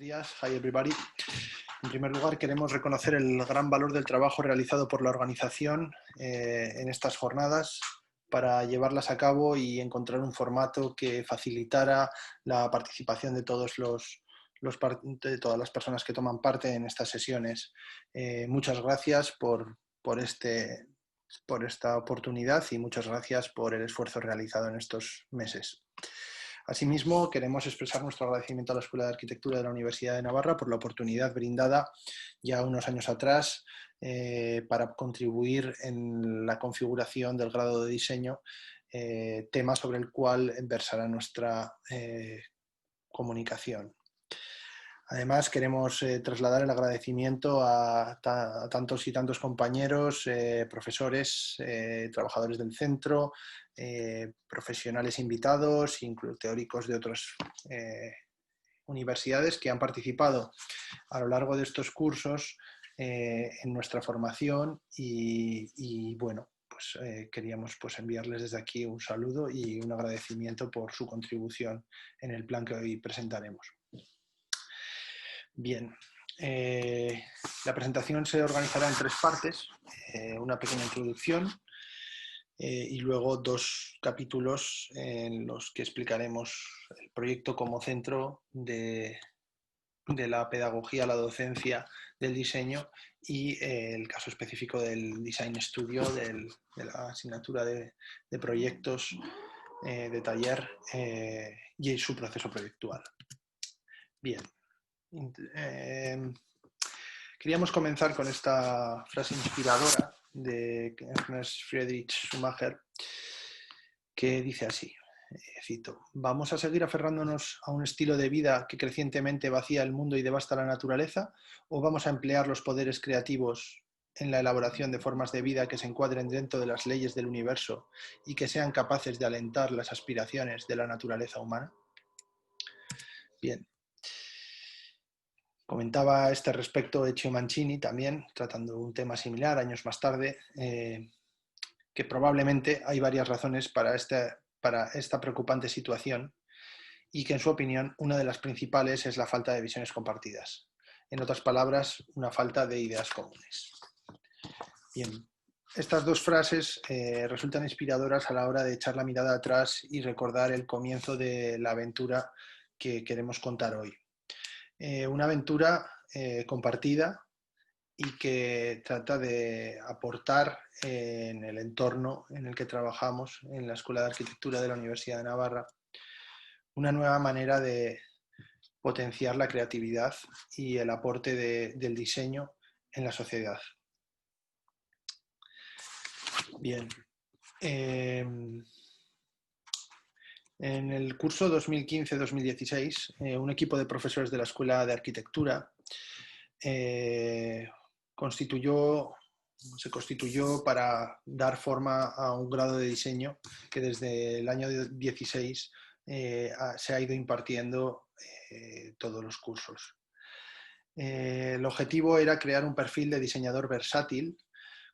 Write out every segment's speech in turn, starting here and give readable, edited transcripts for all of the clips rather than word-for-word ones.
días. Hi everybody. En primer lugar, queremos reconocer el gran valor del trabajo realizado por la organización en estas jornadas para llevarlas a cabo y encontrar un formato que facilitara la participación de todas las personas que toman parte en estas sesiones. Muchas gracias por esta oportunidad y muchas gracias por el esfuerzo realizado en estos meses. Asimismo, queremos expresar nuestro agradecimiento a la Escuela de Arquitectura de la Universidad de Navarra por la oportunidad brindada ya unos años atrás para contribuir en la configuración del grado de diseño, tema sobre el cual versará nuestra comunicación. Además, queremos trasladar el agradecimiento a tantos y tantos compañeros, profesores, trabajadores del centro, profesionales invitados, incluso teóricos de otras universidades que han participado a lo largo de estos cursos en nuestra formación y bueno, pues queríamos enviarles desde aquí un saludo y un agradecimiento por su contribución en el plan que hoy presentaremos. Bien, la presentación se organizará en tres partes, una pequeña introducción y luego dos capítulos en los que explicaremos el proyecto como centro de la pedagogía, la docencia del diseño y el caso específico del Design Studio, de la asignatura de proyectos de taller y su proceso proyectual. Bien. Queríamos comenzar con esta frase inspiradora de Ernst Friedrich Schumacher que dice así, cito: ¿vamos a seguir aferrándonos a un estilo de vida que crecientemente vacía el mundo y devasta la naturaleza? ¿O vamos a emplear los poderes creativos en la elaboración de formas de vida que se encuadren dentro de las leyes del universo y que sean capaces de alentar las aspiraciones de la naturaleza humana? Bien. Comentaba a este respecto Ezio Mancini también, tratando un tema similar años más tarde, que probablemente hay varias razones para esta preocupante situación y que en su opinión una de las principales es la falta de visiones compartidas. En otras palabras, una falta de ideas comunes. Bien, estas dos frases resultan inspiradoras a la hora de echar la mirada atrás y recordar el comienzo de la aventura que queremos contar hoy. Una aventura compartida y que trata de aportar en el entorno en el que trabajamos, en la Escuela de Arquitectura de la Universidad de Navarra, una nueva manera de potenciar la creatividad y el aporte del diseño en la sociedad. Bien. En el curso 2015-2016, un equipo de profesores de la Escuela de Arquitectura se constituyó para dar forma a un grado de diseño que desde el año 16 se ha ido impartiendo todos los cursos. El objetivo era crear un perfil de diseñador versátil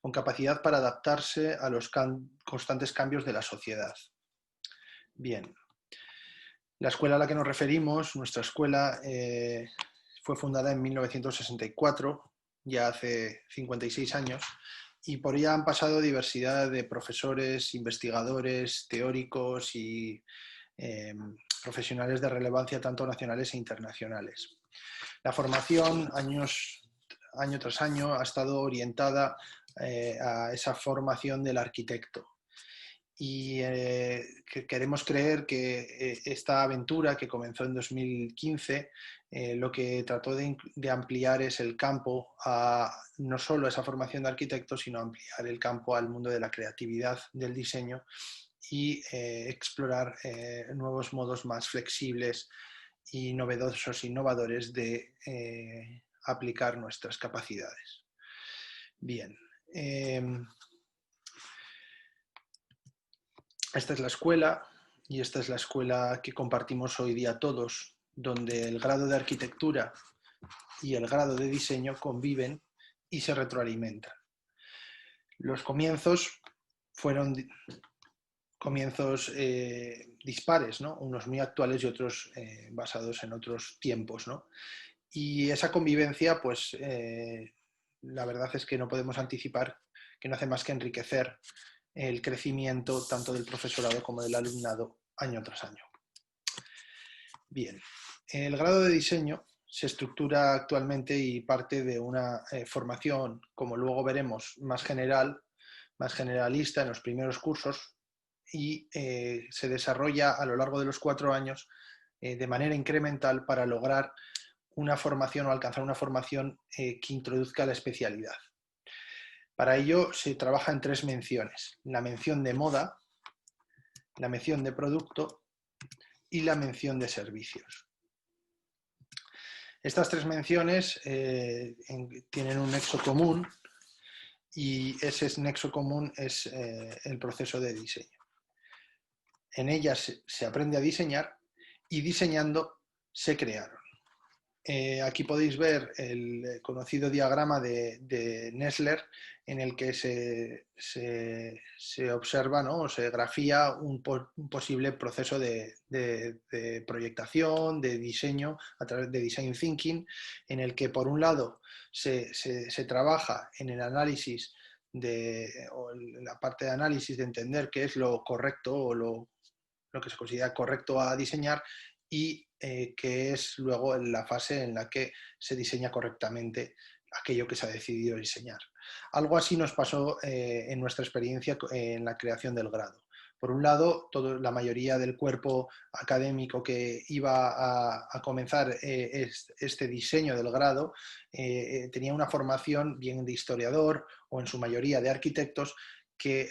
con capacidad para adaptarse a los constantes cambios de la sociedad. Bien, la escuela a la que nos referimos, nuestra escuela, fue fundada en 1964, ya hace 56 años, y por ella han pasado diversidad de profesores, investigadores, teóricos y profesionales de relevancia tanto nacionales e internacionales. La formación, año tras año, ha estado orientada a esa formación del arquitecto. Y queremos creer que esta aventura que comenzó en 2015 lo que trató de ampliar es el campo a no solo esa formación de arquitectos, sino ampliar el campo al mundo de la creatividad, del diseño y explorar nuevos modos más flexibles y novedosos, innovadores de aplicar nuestras capacidades. Bien. Esta es la escuela y esta es la escuela que compartimos hoy día todos, donde el grado de arquitectura y el grado de diseño conviven y se retroalimentan. Los comienzos fueron comienzos dispares, ¿no? Unos muy actuales y otros basados en otros tiempos, ¿no? Y esa convivencia, pues la verdad es que no podemos anticipar que no hace más que enriquecer el crecimiento tanto del profesorado como del alumnado año tras año. Bien, el grado de diseño se estructura actualmente y parte de una formación, como luego veremos, más general, más generalista en los primeros cursos, y se desarrolla a lo largo de los 4 años de manera incremental para lograr una formación o alcanzar una formación que introduzca la especialidad. Para ello se trabaja en 3 menciones: la mención de moda, la mención de producto y la mención de servicios. Estas 3 menciones tienen un nexo común, y ese nexo común es el proceso de diseño. En ellas se aprende a diseñar y diseñando se crearon. Aquí podéis ver el conocido diagrama de Nessler, en el que se observa, ¿no?, o se grafía un posible proceso de proyectación, de diseño, a través de design thinking, en el que por un lado se trabaja en el análisis o en la parte de análisis de entender qué es lo correcto o lo que se considera correcto a diseñar, y que es luego la fase en la que se diseña correctamente aquello que se ha decidido diseñar. Algo así nos pasó en nuestra experiencia en la creación del grado. Por un lado, la mayoría del cuerpo académico que iba a comenzar este diseño del grado tenía una formación bien de historiador o en su mayoría de arquitectos, que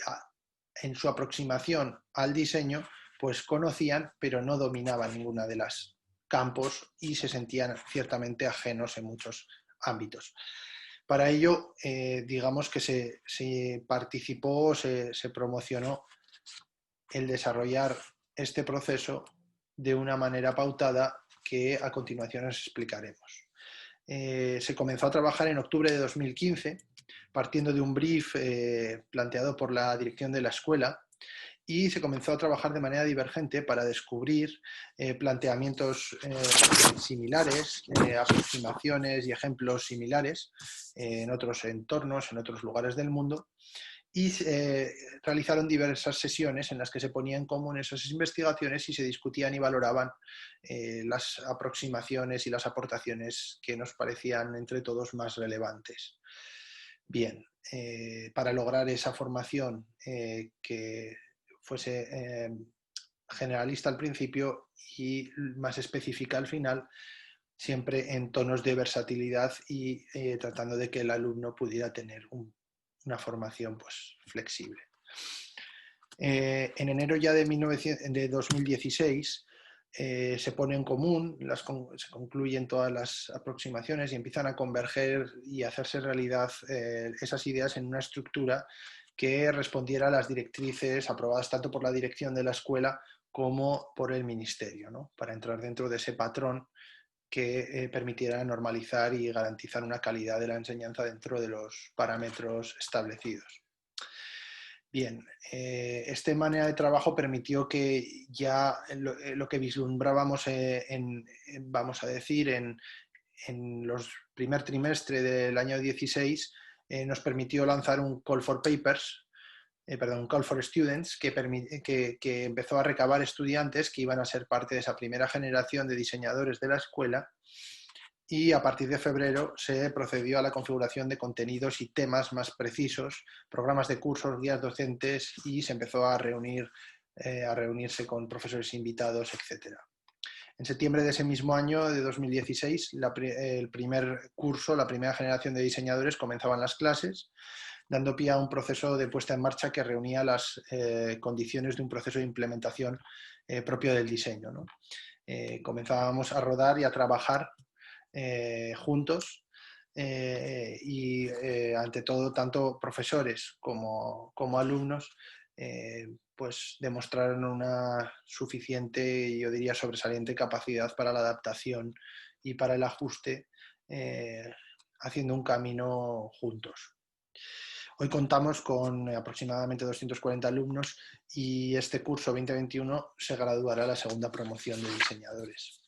en su aproximación al diseño pues conocían, pero no dominaban ninguna de las campos y se sentían ciertamente ajenos en muchos ámbitos. Para ello, digamos que se participó, se promocionó el desarrollar este proceso de una manera pautada que a continuación os explicaremos. Se comenzó a trabajar en octubre de 2015, partiendo de un brief planteado por la dirección de la escuela, y se comenzó a trabajar de manera divergente para descubrir planteamientos similares, aproximaciones y ejemplos similares en otros entornos, en otros lugares del mundo, y realizaron diversas sesiones en las que se ponían en común esas investigaciones y se discutían y valoraban las aproximaciones y las aportaciones que nos parecían entre todos más relevantes. Bien, para lograr esa formación que fuese generalista al principio y más específica al final, siempre en tonos de versatilidad y tratando de que el alumno pudiera tener una formación pues flexible. En enero ya de 2016 se pone en común, se concluyen todas las aproximaciones y empiezan a converger y a hacerse realidad esas ideas en una estructura que respondiera a las directrices aprobadas tanto por la dirección de la escuela como por el ministerio, ¿no?, para entrar dentro de ese patrón que permitiera normalizar y garantizar una calidad de la enseñanza dentro de los parámetros establecidos. Bien, esta manera de trabajo permitió que ya lo que vislumbrábamos vamos a decir, en los primer trimestre del año 16, nos permitió lanzar un Call for Papers, un Call for Students, que empezó a recabar estudiantes que iban a ser parte de esa primera generación de diseñadores de la escuela, y a partir de febrero se procedió a la configuración de contenidos y temas más precisos, programas de cursos, guías docentes, y se empezó a reunirse con profesores invitados, etc. En septiembre de ese mismo año, de 2016, el primer curso, la primera generación de diseñadores, comenzaban las clases, dando pie a un proceso de puesta en marcha que reunía las condiciones de un proceso de implementación propio del diseño, ¿no? Comenzábamos a rodar y a trabajar juntos y ante todo tanto profesores como alumnos pues demostraron una suficiente, yo diría sobresaliente, capacidad para la adaptación y para el ajuste, haciendo un camino juntos. Hoy contamos con aproximadamente 240 alumnos y este curso 2021 se graduará la segunda promoción de diseñadores.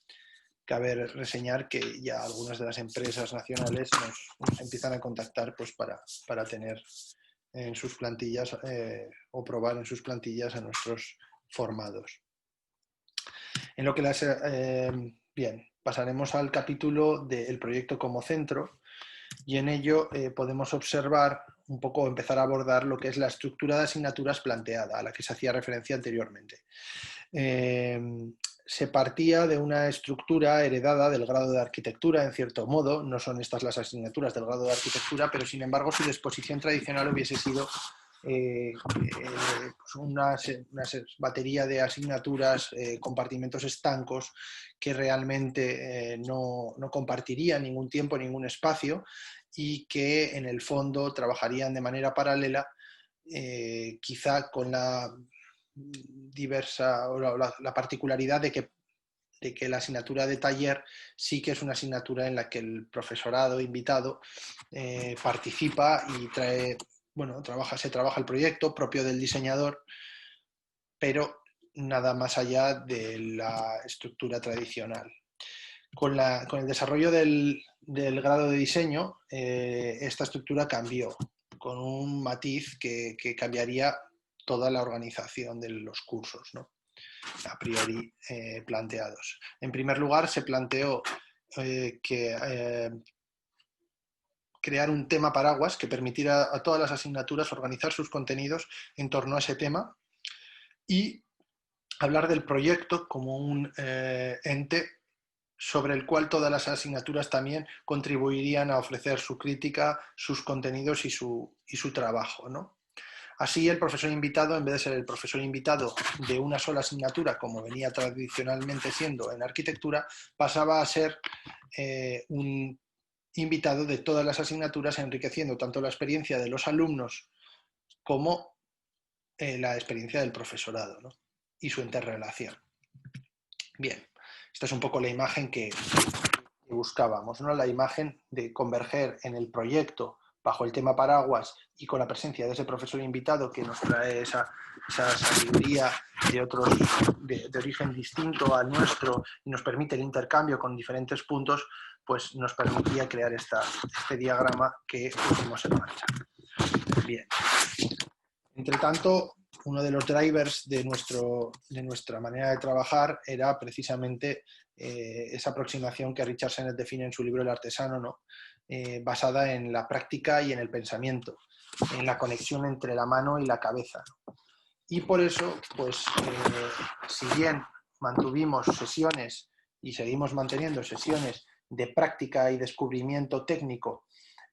cabe reseñar que ya algunas de las empresas nacionales nos empiezan a contactar pues, para tener en sus plantillas o probar en sus plantillas a nuestros formados. En lo que bien, pasaremos al capítulo del proyecto como centro y en ello podemos observar un poco, empezar a abordar lo que es la estructura de asignaturas planteada, a la que se hacía referencia anteriormente. Se partía de una estructura heredada del grado de arquitectura, en cierto modo, no son estas las asignaturas del grado de arquitectura, pero sin embargo su disposición tradicional hubiese sido pues una batería de asignaturas, compartimentos estancos que realmente no compartirían ningún tiempo, ningún espacio y que en el fondo trabajarían de manera paralela, quizá con la diversa o la particularidad de que la asignatura de taller sí que es una asignatura en la que el profesorado invitado participa y trae, bueno, se trabaja el proyecto propio del diseñador, pero nada más allá de la estructura tradicional. Con el desarrollo del grado de diseño, esta estructura cambió, con un matiz que cambiaría toda la organización de los cursos, ¿no? A priori planteados. En primer lugar, se planteó crear un tema paraguas que permitiera a todas las asignaturas organizar sus contenidos en torno a ese tema y hablar del proyecto como un ente sobre el cual todas las asignaturas también contribuirían a ofrecer su crítica, sus contenidos y su trabajo, ¿no? Así, el profesor invitado, en vez de ser el profesor invitado de una sola asignatura, como venía tradicionalmente siendo en arquitectura, pasaba a ser un invitado de todas las asignaturas, enriqueciendo tanto la experiencia de los alumnos como la experiencia del profesorado, ¿no? Y su interrelación. Bien, esta es un poco la imagen que buscábamos, ¿no? La imagen de converger en el proyecto bajo el tema paraguas y con la presencia de ese profesor invitado que nos trae esa sabiduría de origen distinto al nuestro y nos permite el intercambio con diferentes puntos, pues nos permitía crear este diagrama que pusimos en marcha. Bien. Entre tanto, uno de los drivers de nuestra manera de trabajar era precisamente esa aproximación que Richard Sennett define en su libro El artesano, ¿no? Basada en la práctica y en el pensamiento, en la conexión entre la mano y la cabeza. Y por eso, pues, si bien mantuvimos sesiones y seguimos manteniendo sesiones de práctica y descubrimiento técnico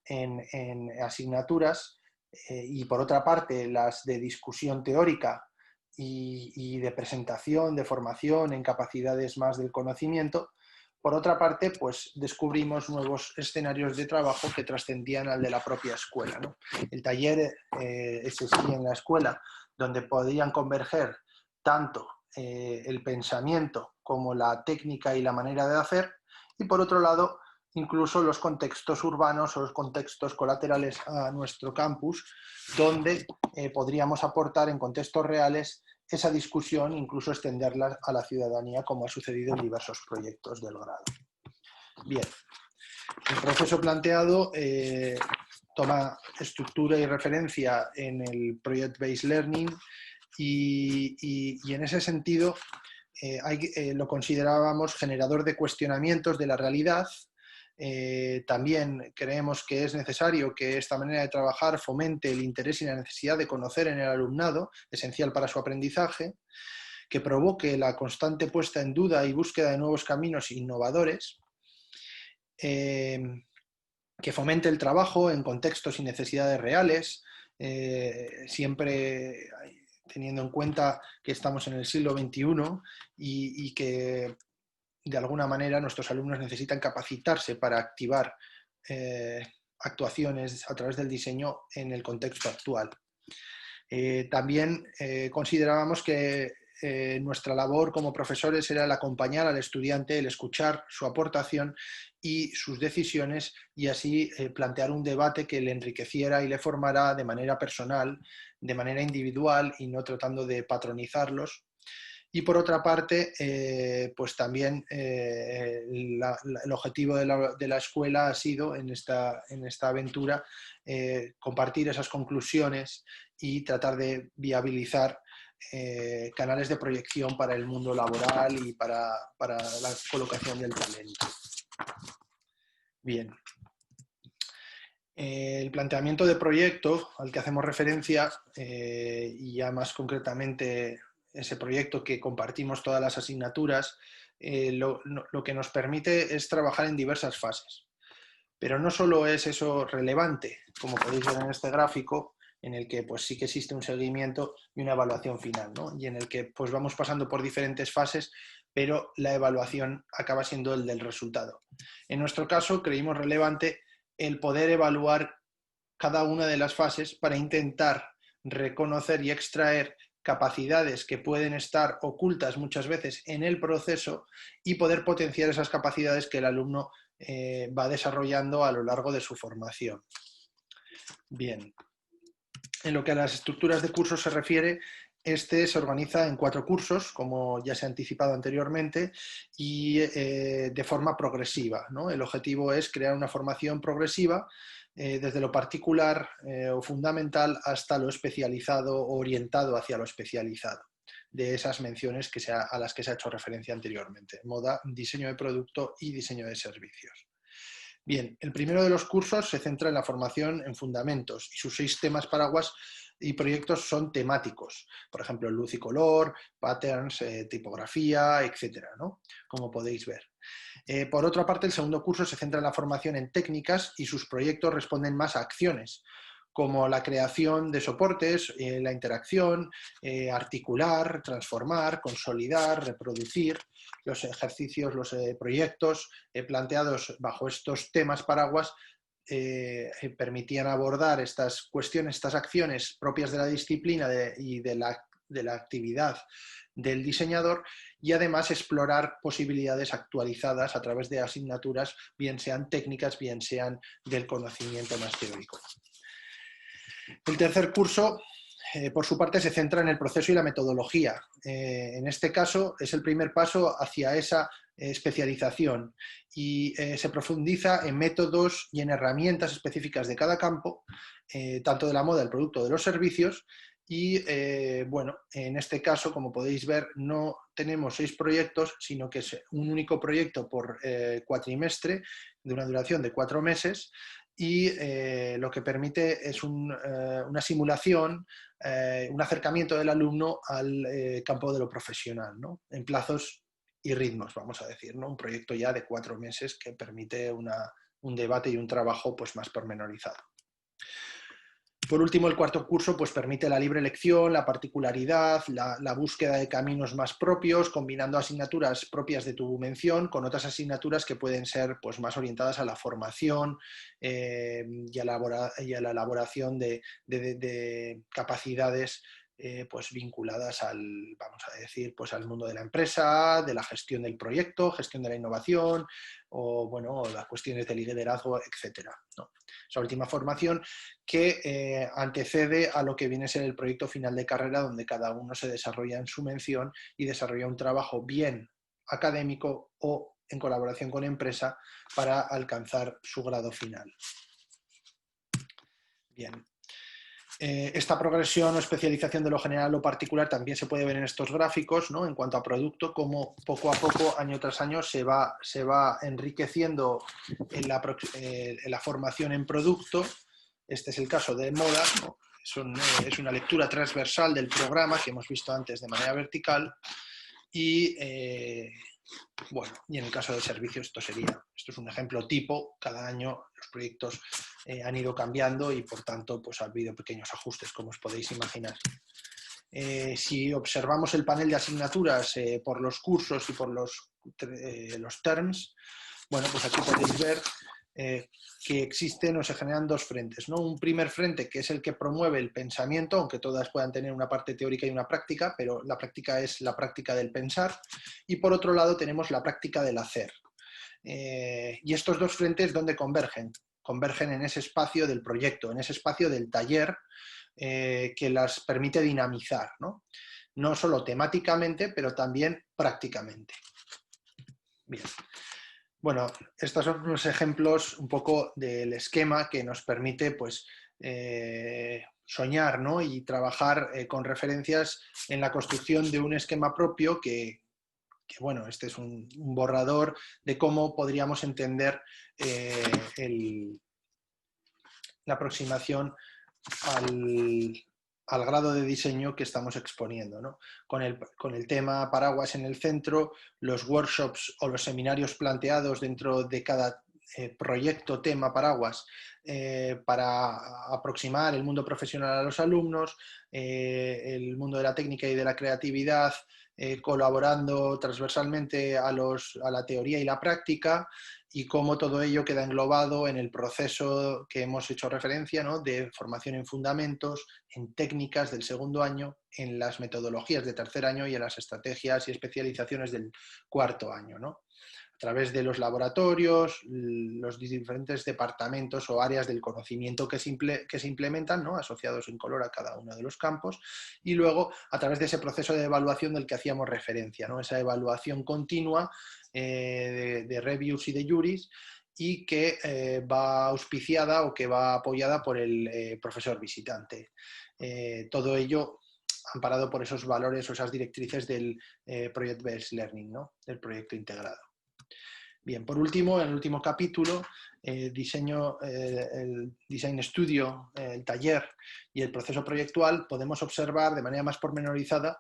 en asignaturas, y por otra parte las de discusión teórica y de presentación, de formación en capacidades más del conocimiento, por otra parte, pues descubrimos nuevos escenarios de trabajo que trascendían al de la propia escuela, ¿no? El taller existía en la escuela, donde podían converger tanto el pensamiento como la técnica y la manera de hacer, y por otro lado, incluso los contextos urbanos o los contextos colaterales a nuestro campus, donde podríamos aportar en contextos reales esa discusión, incluso extenderla a la ciudadanía, como ha sucedido en diversos proyectos del grado. Bien, el proceso planteado toma estructura y referencia en el Project Based Learning y en ese sentido lo considerábamos generador de cuestionamientos de la realidad. También creemos que es necesario que esta manera de trabajar fomente el interés y la necesidad de conocer en el alumnado, esencial para su aprendizaje, que provoque la constante puesta en duda y búsqueda de nuevos caminos innovadores, que fomente el trabajo en contextos y necesidades reales, siempre teniendo en cuenta que estamos en el siglo XXI y que de alguna manera nuestros alumnos necesitan capacitarse para activar actuaciones a través del diseño en el contexto actual. También considerábamos que nuestra labor como profesores era el acompañar al estudiante, el escuchar su aportación y sus decisiones y así plantear un debate que le enriqueciera y le formara de manera personal, de manera individual y no tratando de patronizarlos. Y por otra parte, pues también el objetivo de la escuela ha sido, en esta aventura, compartir esas conclusiones y tratar de viabilizar canales de proyección para el mundo laboral y para la colocación del talento. Bien. El planteamiento de proyecto al que hacemos referencia, y ya más concretamente ese proyecto que compartimos todas las asignaturas, lo que nos permite es trabajar en diversas fases. Pero no solo es eso relevante, como podéis ver en este gráfico, en el que pues sí que existe un seguimiento y una evaluación final, ¿no? Y en el que pues vamos pasando por diferentes fases, pero la evaluación acaba siendo el del resultado. En nuestro caso creímos relevante el poder evaluar cada una de las fases para intentar reconocer y extraer capacidades que pueden estar ocultas muchas veces en el proceso y poder potenciar esas capacidades que el alumno va desarrollando a lo largo de su formación. Bien, en lo que a las estructuras de cursos se refiere, este se organiza en 4 cursos, como ya se ha anticipado anteriormente, y de forma progresiva, ¿no? El objetivo es crear una formación progresiva desde lo particular o fundamental hasta lo especializado o orientado hacia lo especializado, de esas menciones a las que se ha hecho referencia anteriormente: moda, diseño de producto y diseño de servicios. Bien, el primero de los cursos se centra en la formación en fundamentos y sus 6 temas paraguas y proyectos son temáticos. Por ejemplo, luz y color, patterns, tipografía, etcétera, ¿no? Como podéis ver. Por otra parte, el segundo curso se centra en la formación en técnicas y sus proyectos responden más a acciones, como la creación de soportes, la interacción, articular, transformar, consolidar, reproducir. Los ejercicios, los proyectos planteados bajo estos temas paraguas permitían abordar estas cuestiones, estas acciones propias de la disciplina y de la actividad del diseñador, y además explorar posibilidades actualizadas a través de asignaturas, bien sean técnicas, bien sean del conocimiento más teórico. El tercer curso, por su parte, se centra en el proceso y la metodología. En este caso, es el primer paso hacia esa especialización y se profundiza en métodos y en herramientas específicas de cada campo, tanto de la moda, del producto, de los servicios. Y bueno, en este caso, como podéis ver, no tenemos 6 proyectos, sino que es un único proyecto por cuatrimestre, de una duración de 4 meses, y lo que permite es una simulación, un acercamiento del alumno al campo de lo profesional, ¿no? En plazos y ritmos, vamos a decir, ¿no? Un proyecto ya de 4 meses que permite un debate y un trabajo pues, más pormenorizado. Por último, el cuarto curso pues, permite la libre elección, la particularidad, la búsqueda de caminos más propios, combinando asignaturas propias de tu mención con otras asignaturas que pueden ser pues, más orientadas a la formación y a la elaboración de capacidades pues vinculadas vamos a decir, pues al mundo de la empresa, de la gestión del proyecto, gestión de la innovación o bueno, las cuestiones de liderazgo, etcétera, ¿no? Esa última formación que antecede a lo que viene a ser el proyecto final de carrera, donde cada uno se desarrolla en su mención y desarrolla un trabajo bien académico o en colaboración con empresa para alcanzar su grado final. Bien. Esta progresión o especialización de lo general a lo particular también se puede ver en estos gráficos, ¿no? En cuanto a producto, como poco a poco, año tras año, se va enriqueciendo en la formación en producto. Este es el caso de moda, ¿no? Es una lectura transversal del programa que hemos visto antes de manera vertical y bueno, y en el caso de servicios esto es un ejemplo tipo. Cada año los proyectos han ido cambiando y por tanto pues ha habido pequeños ajustes, como os podéis imaginar. Si observamos el panel de asignaturas por los cursos y por los terms, bueno, pues aquí podéis ver que existen o se generan 2 frentes, ¿no? Un primer frente que es el que promueve el pensamiento, aunque todas puedan tener una parte teórica y una práctica, pero la práctica es la práctica del pensar, y por otro lado tenemos la práctica del hacer. Y estos 2 frentes, ¿dónde convergen? Convergen en ese espacio del proyecto, en ese espacio del taller que las permite dinamizar, ¿no? no solo temáticamente, pero también prácticamente. Bien. Bueno, estos son unos ejemplos un poco del esquema que nos permite, pues, soñar, ¿no? Y trabajar con referencias en la construcción de un esquema propio bueno, este es un borrador de cómo podríamos entender la aproximación al grado de diseño que estamos exponiendo, ¿no? Con el tema paraguas en el centro, los workshops o los seminarios planteados dentro de cada proyecto tema paraguas para aproximar el mundo profesional a los alumnos, el mundo de la técnica y de la creatividad, colaborando transversalmente a la teoría y la práctica, y cómo todo ello queda englobado en el proceso que hemos hecho referencia, ¿no? De formación en fundamentos, en técnicas del segundo año, en las metodologías de tercer año y en las estrategias y especializaciones del cuarto año, ¿no? A través de los laboratorios, los diferentes departamentos o áreas del conocimiento que se implementan, ¿no? Asociados en color a cada uno de los campos, y luego a través de ese proceso de evaluación del que hacíamos referencia, ¿no? Esa evaluación continua de reviews y de juries, y que va auspiciada o que va apoyada por el profesor visitante. Todo ello amparado por esos valores o esas directrices del Project Based Learning, ¿no? Del proyecto integrado. Bien, por último, en el último capítulo, el Design Studio, el taller y el proceso proyectual, podemos observar de manera más pormenorizada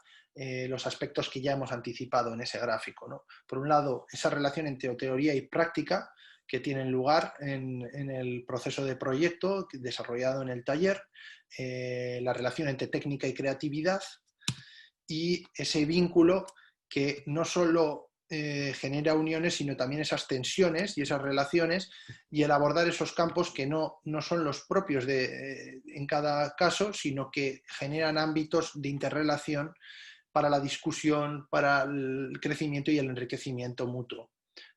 los aspectos que ya hemos anticipado en ese gráfico, ¿no? Por un lado, esa relación entre teoría y práctica que tienen lugar en el proceso de proyecto desarrollado en el taller, la relación entre técnica y creatividad, y ese vínculo que no solo genera uniones, sino también esas tensiones y esas relaciones, y el abordar esos campos que no son los propios en cada caso, sino que generan ámbitos de interrelación para la discusión, para el crecimiento y el enriquecimiento mutuo,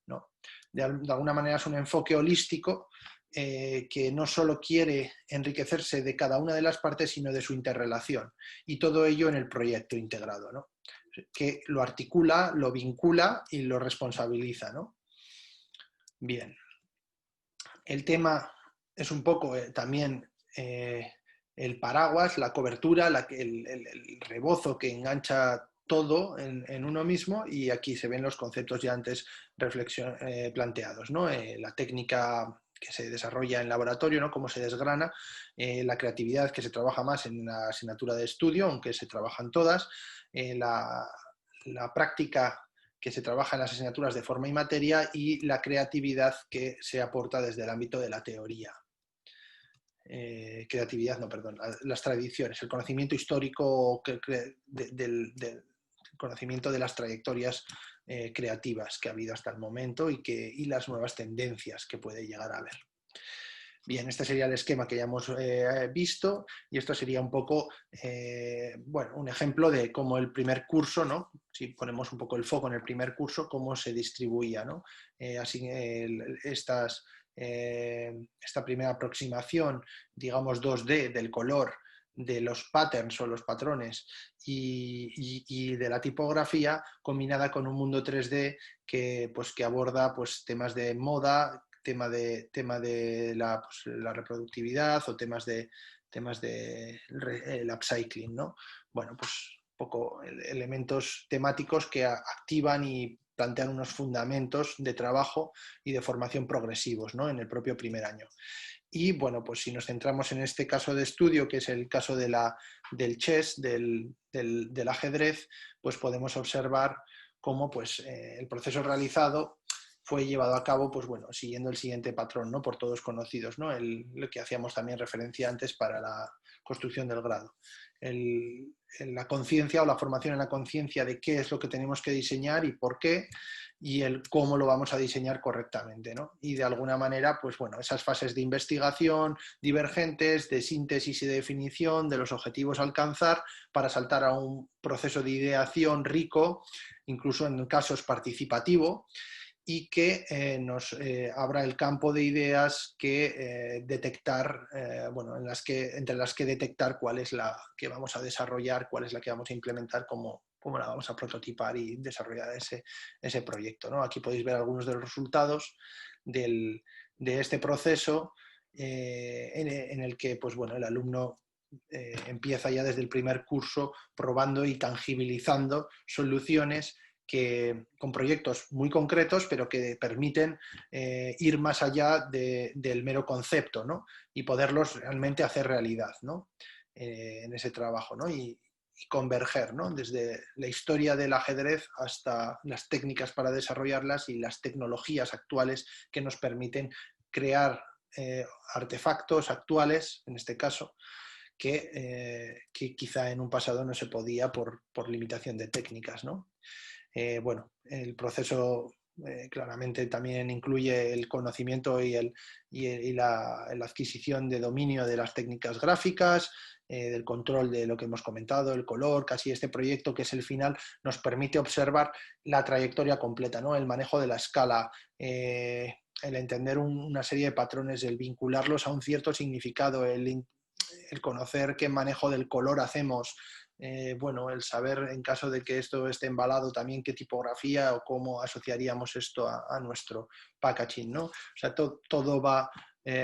¿no? De alguna manera es un enfoque holístico que no solo quiere enriquecerse de cada una de las partes, sino de su interrelación, y todo ello en el proyecto integrado, ¿no? Que lo articula, lo vincula y lo responsabiliza, ¿no? Bien. El tema es un poco también el paraguas, la cobertura, el rebozo que engancha todo en uno mismo, y aquí se ven los conceptos ya antes planteados, ¿no? La técnica que se desarrolla en laboratorio, ¿no? Cómo se desgrana, la creatividad que se trabaja más en la asignatura de estudio, aunque se trabajan todas, la práctica que se trabaja en las asignaturas de forma y materia, y la creatividad que se aporta desde el ámbito de la teoría. Las tradiciones, el conocimiento histórico del conocimiento de las trayectorias creativas que ha habido hasta el momento y las nuevas tendencias que puede llegar a haber. Bien, este sería el esquema que ya hemos visto, y esto sería un poco, bueno, un ejemplo de cómo el primer curso, ¿no? Si ponemos un poco el foco en el primer curso, cómo se distribuía, ¿no? Esta primera aproximación, digamos 2D del color, de los patterns o los patrones y de la tipografía, combinada con un mundo 3D que aborda pues, temas de moda, tema de la reproductividad, o temas de el upcycling, ¿no? Bueno, pues un poco elementos temáticos que activan y plantean unos fundamentos de trabajo y de formación progresivos, ¿no? En el propio primer año. Y bueno, pues si nos centramos en este caso de estudio, que es el caso del chess, del ajedrez, pues podemos observar cómo pues, el proceso realizado fue llevado a cabo, pues bueno, siguiendo el siguiente patrón, ¿no? Por todos conocidos, ¿no? Lo que hacíamos también referencia antes para la construcción del grado. La conciencia o la formación en la conciencia de qué es lo que tenemos que diseñar y por qué, y el cómo lo vamos a diseñar correctamente, ¿no? Y de alguna manera, pues bueno, esas fases de investigación divergentes, de síntesis y de definición de los objetivos a alcanzar, para saltar a un proceso de ideación rico, incluso en casos participativo, y que nos abra el campo de ideas que detectar, bueno, entre las que detectar cuál es la que vamos a desarrollar, cuál es la que vamos a implementar, cómo la vamos a prototipar y desarrollar ese proyecto, ¿no? Aquí podéis ver algunos de los resultados de este proceso en el que, pues bueno, el alumno empieza ya desde el primer curso probando y tangibilizando soluciones con proyectos muy concretos, pero que permiten ir más allá del mero concepto, ¿no? Y poderlos realmente hacer realidad, ¿no? En ese trabajo, ¿no? Y converger, ¿no? Desde la historia del ajedrez hasta las técnicas para desarrollarlas y las tecnologías actuales que nos permiten crear artefactos actuales, en este caso, que quizá en un pasado no se podía por limitación de técnicas, ¿no? Bueno, el proceso claramente también incluye el conocimiento y la adquisición de dominio de las técnicas gráficas, del control de lo que hemos comentado, el color, casi este proyecto que es el final, nos permite observar la trayectoria completa, ¿no? El manejo de la escala, el entender una serie de patrones, el vincularlos a un cierto significado, el conocer qué manejo del color hacemos, bueno, el saber en caso de que esto esté embalado también qué tipografía o cómo asociaríamos esto a nuestro packaging, ¿no? O sea, todo va,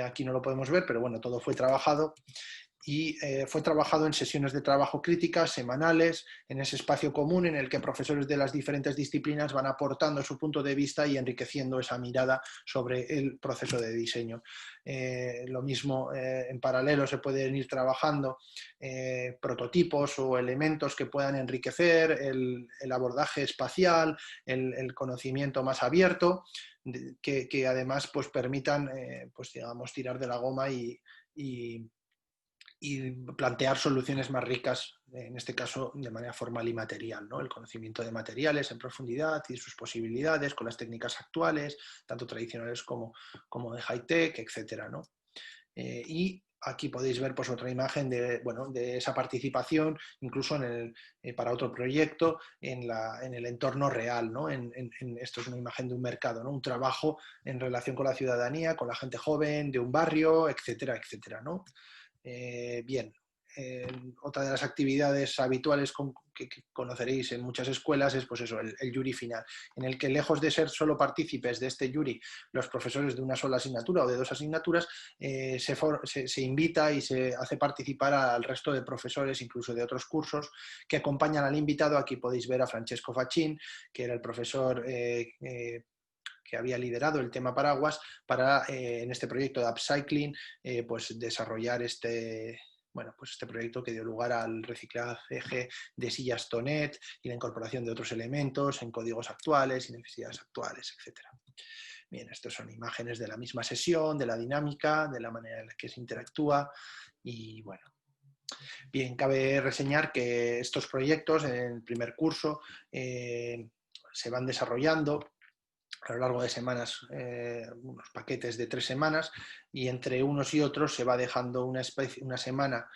aquí no lo podemos ver, pero bueno, todo fue trabajado y fue trabajado en sesiones de trabajo críticas semanales, en ese espacio común en el que profesores de las diferentes disciplinas van aportando su punto de vista y enriqueciendo esa mirada sobre el proceso de diseño. Lo mismo, en paralelo se pueden ir trabajando prototipos o elementos que puedan enriquecer el abordaje espacial, el conocimiento más abierto, que además pues, permitan pues, digamos, tirar de la goma y plantear soluciones más ricas, en este caso de manera formal y material, ¿no? El conocimiento de materiales en profundidad y sus posibilidades con las técnicas actuales, tanto tradicionales como de high-tech, etcétera, ¿no? Y aquí podéis ver pues, otra imagen de, bueno, de esa participación, incluso para otro proyecto, en el entorno real, ¿no? Esto es una imagen de un mercado, ¿no? Un trabajo en relación con la ciudadanía, con la gente joven, de un barrio, etcétera, etcétera, ¿no? Bien, otra de las actividades habituales que conoceréis en muchas escuelas es pues eso, el jury final, en el que lejos de ser solo partícipes de este jury los profesores de una sola asignatura o de dos asignaturas, se invita y se hace participar al resto de profesores, incluso de otros cursos, que acompañan al invitado. Aquí podéis ver a Francesco Facchin, que era el profesor que había liderado el tema paraguas para, en este proyecto de upcycling, pues desarrollar pues este proyecto que dio lugar al reciclaje de sillas Tonet y la incorporación de otros elementos en códigos actuales y necesidades actuales, etc. Bien, estas son imágenes de la misma sesión, de la dinámica, de la manera en la que se interactúa y bueno. Bien, cabe reseñar que estos proyectos en el primer curso se van desarrollando a lo largo de semanas, unos paquetes de 3 semanas, y entre unos y otros se va dejando una semana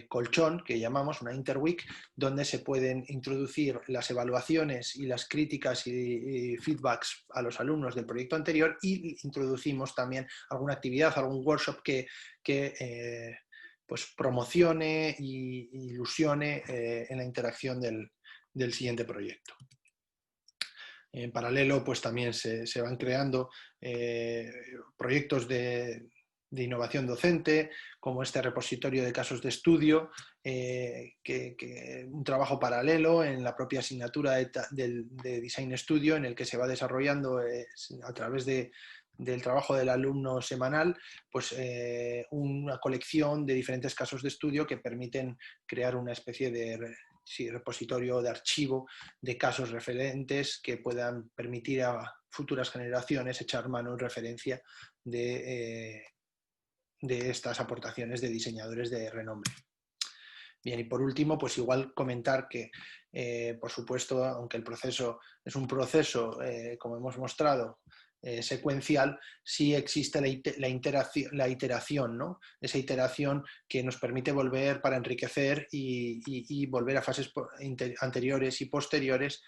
colchón, que llamamos una interweek, donde se pueden introducir las evaluaciones y las críticas y feedbacks a los alumnos del proyecto anterior, y introducimos también alguna actividad, algún workshop que pues promocione e ilusione en la interacción del siguiente proyecto. En paralelo, pues también se van creando proyectos de innovación docente, como este repositorio de casos de estudio, un trabajo paralelo en la propia asignatura de Design Studio, en el que se va desarrollando a través del trabajo del alumno semanal, pues una colección de diferentes casos de estudio que permiten crear una especie de repositorio de archivo de casos referentes que puedan permitir a futuras generaciones echar mano en referencia de estas aportaciones de diseñadores de renombre. Bien, y por último, pues igual comentar que, por supuesto, aunque el proceso es un proceso, como hemos mostrado, secuencial, sí existe la iteración, ¿no? Esa iteración que nos permite volver para enriquecer y volver a fases anteriores y posteriores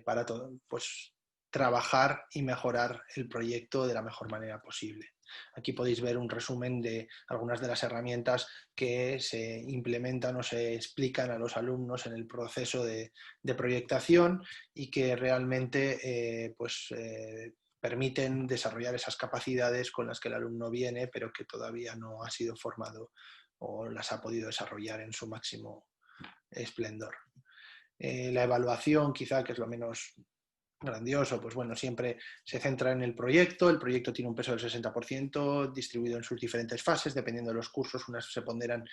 para todo, pues trabajar y mejorar el proyecto de la mejor manera posible. Aquí podéis ver un resumen de algunas de las herramientas que se implementan o se explican a los alumnos en el proceso de proyectación y que realmente permiten desarrollar esas capacidades con las que el alumno viene, pero que todavía no ha sido formado o las ha podido desarrollar en su máximo esplendor. La evaluación, quizá, que es lo menos grandioso, pues bueno, siempre se centra en el proyecto tiene un peso del 60% distribuido en sus diferentes fases, dependiendo de los cursos, unas se ponderan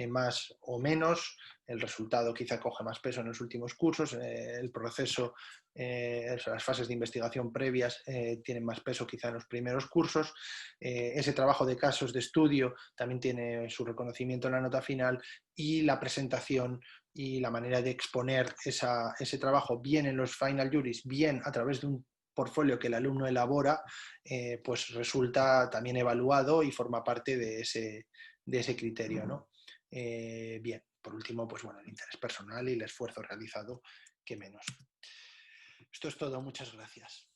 más o menos, el resultado quizá coge más peso en los últimos cursos, el proceso, las fases de investigación previas tienen más peso quizá en los primeros cursos, ese trabajo de casos de estudio también tiene su reconocimiento en la nota final y la presentación y la manera de exponer ese trabajo bien en los final juries, bien a través de un portfolio que el alumno elabora, pues resulta también evaluado y forma parte de ese criterio, ¿no? Bien, por último, pues bueno, el interés personal y el esfuerzo realizado, que menos. Esto es todo, muchas gracias.